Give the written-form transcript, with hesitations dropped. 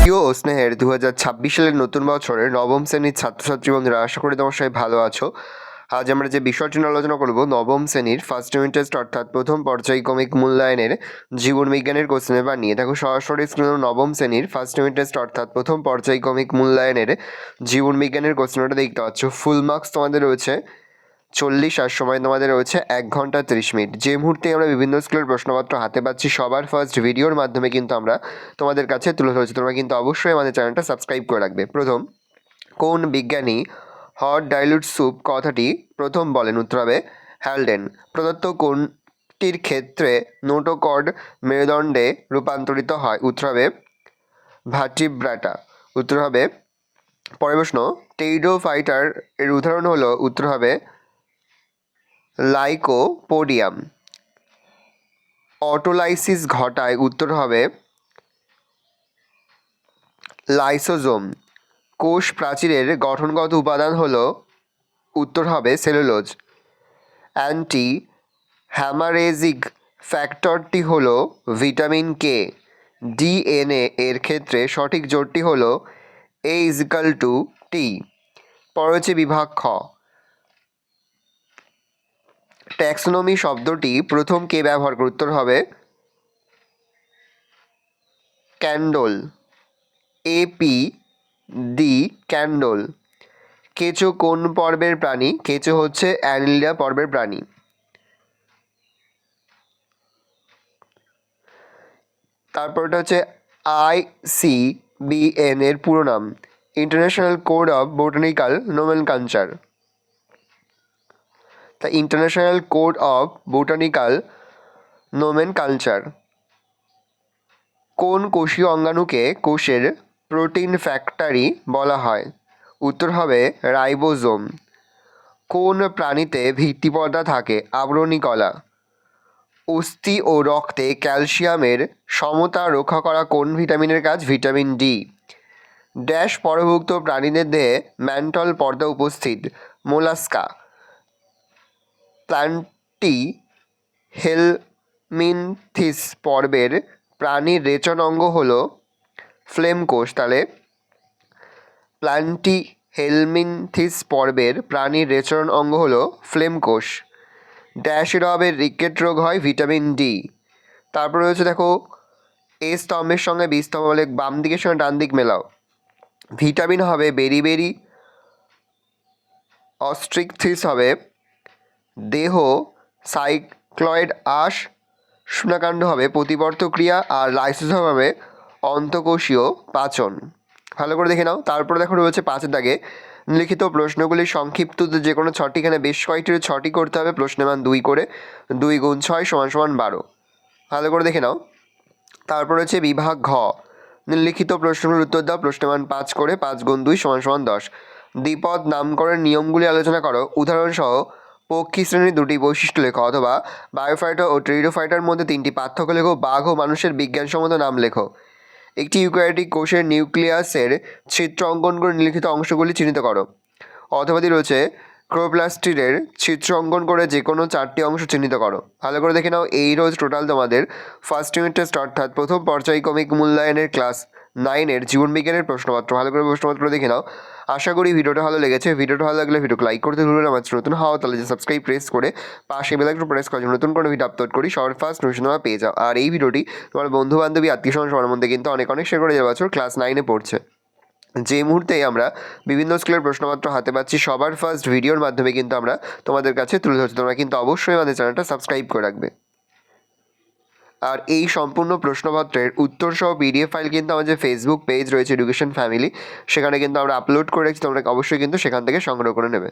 প্রিয় ও স্নেহের 2026 সালের নতুন বছরের নবম শ্রেণীর ছাত্রছাত্রী বন্ধুরা, আশা করি তোমার সবাই ভালো আছো। আজ আমরা যে বিষয়টি নিয়ে আলোচনা করব, নবম শ্রেণীর ফার্স্ট ইউনিট টেস্ট অর্থাৎ প্রথম পর্যায়ক্রমিক মূল্যায়নের জীবন বিজ্ঞানের কোশ্চেন পেপার নিয়ে। দেখো সরাসরি স্ক্রিনে নবম শ্রেণীর ফার্স্ট ইউনিট টেস্ট অর্থাৎ প্রথম পর্যায়ক্রমিক মূল্যায়নের জীবন বিজ্ঞানের কোশ্চেনটা দেখতে পাচ্ছ। ফুল মার্কস তোমাদের রয়েছে 40 আর সময় তোমাদের রয়েছে 1 ঘন্টা 30 মিনিট। যে মুহূর্তে আমরা বিভিন্ন স্কুলের প্রশ্নপত্র হাতে পাচ্ছি, সবার ফার্স্ট ভিডিওর মাধ্যমে কিন্তু আমরা তোমাদের কাছে তুলে ধরেছি। তোমরা কিন্তু অবশ্যই আমাদের চ্যানেলটা সাবস্ক্রাইব করে রাখবে। প্রথম, কোন বিজ্ঞানী হট ডাইলুট স্যুপ কথাটি প্রথম বলেন? উত্তর হবে হ্যালডেন। প্রদত্ত কোনটির ক্ষেত্রে নোটোকর্ড মেরুদণ্ডে রূপান্তরিত হয়? উত্তর হবে ভার্টিব্রাটা। উত্তর হবে পরের প্রশ্ন, টেইডোফাইটার এর উদাহরণ হলো? উত্তর হবে লাইকোপোডিয়াম। অটোলাইসিস ঘটায়? উত্তর হবে লাইসোজোম। কোষ প্রাচীরের গঠনগত উপাদান হলো? উত্তর হবে সেলুলোজ। অ্যান্টি হ্যামারেজিক ফ্যাক্টরটি হলো ভিটামিন কে। ডিএনএ এর ক্ষেত্রে সঠিক জোড়টি হলো A=T। পরবর্তী বিভাগ খ, ট্যাক্সোনমি শব্দটি প্রথম কে ব্যবহার করে? উত্তর হবে ক্যান্ডল। AP candle. কেঁচো কোন পর্বের প্রাণী? কেঁচো হচ্ছে অ্যানিলিডা পর্বের প্রাণী। তারপরটা হচ্ছে ICBN এর পুরো নাম? International code of botanical nomenclature. তা international code of botanical nomenclature. কোন কোষীয় অঙ্গাণুকে কোষের প্রোটিন ফ্যাক্টরি বলা হয়? উত্তর হবে রাইবোজোম। কোন প্রাণীতে ভিত্তিপর্দা থাকে? আবরণী কলা। অস্থি ও রক্তে ক্যালসিয়ামের সমতা রক্ষা করা কোন ভিটামিনের কাজ? Vitamin D. ড্যাশ পরভুক্ত প্রাণীদের দেহে ম্যান্টল পর্দা উপস্থিত? মোলাস্কা। প্ল্যান্টি হেলমিনথিস পর্বের প্রাণীর রেচন অঙ্গ হলো ফ্লেম কোষ। তাহলে প্ল্যান্টি হেলমিনথিস পর্বের প্রাণীর রেচন অঙ্গ হলো ফ্লেম কোষ। ড্যাশের অভাবে রিকেট রোগ হয়? Vitamin D. তারপরে রয়েছে দেখো, এ স্তম্ভের সঙ্গে বি স্তম্ভ বলে বাম দিকের সঙ্গে ডান দিক মেলাও। ভিটামিন হবে বেরিবেরি। অস্ট্রিকথিস হবে দেহ। সাইক্লয়েড আঁশ। শূন্যকাণ্ড হবে প্রতিবর্ত ক্রিয়া। আর লাইসোজোম হবে অন্তঃকোষীয় পাচন। ভালো করে দেখে নাও। তারপরে দেখো রয়েছে 5 দাগে লিখিত প্রশ্নগুলির সংক্ষিপ্ত যে কোনো 6টি, এখানে বেশ কয়েকটির 6টি করতে হবে। প্রশ্নের মান 2 করে, 2 × 6 = 12। ভালো করে দেখে নাও। তারপর হচ্ছে বিভাগ ঘ, নিম্নলিখিত প্রশ্নগুলোর উত্তর দাও। প্রশ্নের মান 5 করে, 5 × 2 = 10। দ্বিপদ নামকরণের নিয়মগুলি আলোচনা করো। উদাহরণসহ পক্ষী শ্রেণীর 2টি বৈশিষ্ট্য লেখো, অথবা বায়োফাইটার ও টেরিডোফাইটার মধ্যে 3টি পার্থক্য লেখো। বাঘ ও মানুষের বিজ্ঞানসম্মত নাম লেখো। একটি ইউক্যারিওটিক কোষের নিউক্লিয়াসের চিত্র অঙ্কন করে নিম্নলিখিত অংশগুলি চিহ্নিত করো। অথবাদি রয়েছে ক্লোরোপ্লাস্টিডের চিত্র অঙ্কন করে যে কোনো 4টি অংশ চিহ্নিত করো। ভালো করে দেখে নাও। এই রোজ টোটাল তোমাদের ফার্স্ট ইউনিট টেস্ট অর্থাৎ প্রথম পর্যায়ক্রমিক মূল্যায়নের ক্লাস 9-এর জীবনবিজ্ঞানের প্রশ্নপত্র। ভালো করে প্রশ্নপত্র দেখে নাও। আশা করি ভিডিওটা ভালো লেগেছে। ভিডিওটা ভালো লাগলে ভিডিওকে লাইক করতে ভুলবেন না। আমার নতুন হওয়া তাহলে যে সাবস্ক্রাইব প্রেস করে পাশে বেল আইকন প্রেস করে নতুন করে ভিডিও আপলোড করি সবার ফার্স্ট নোটিফিকেশন পেয়ে যাও। আর এই ভিডিওটি তোমার বন্ধু বান্ধবী আত্মীয় স্বজন সবার মধ্যে কিন্তু অনেক শেয়ার করে যাওয়া বছর ক্লাস 9-এ পড়ছে। যে মুহূর্তে আমরা বিভিন্ন স্কুলের প্রশ্নপত্র হাতে পাচ্ছি, সবার ফার্স্ট ভিডিওর মাধ্যমে কিন্তু আমরা তোমাদের কাছে তুলে ধরছি। তোমরা কিন্তু অবশ্যই আমাদের চ্যানেলটা সাবস্ক্রাইব করে রাখবে। আর এই সম্পূর্ণ প্রশ্নপত্রের উত্তর সহ PDF ফাইল কিন্তু আমাদের ফেসবুক পেজ রয়েছে এডুকেশন ফ্যামিলি, সেখানে কিন্তু আমরা আপলোড করে রাখছি। তোমরা অবশ্যই কিন্তু সেখান থেকে সংগ্রহ করে নেবে।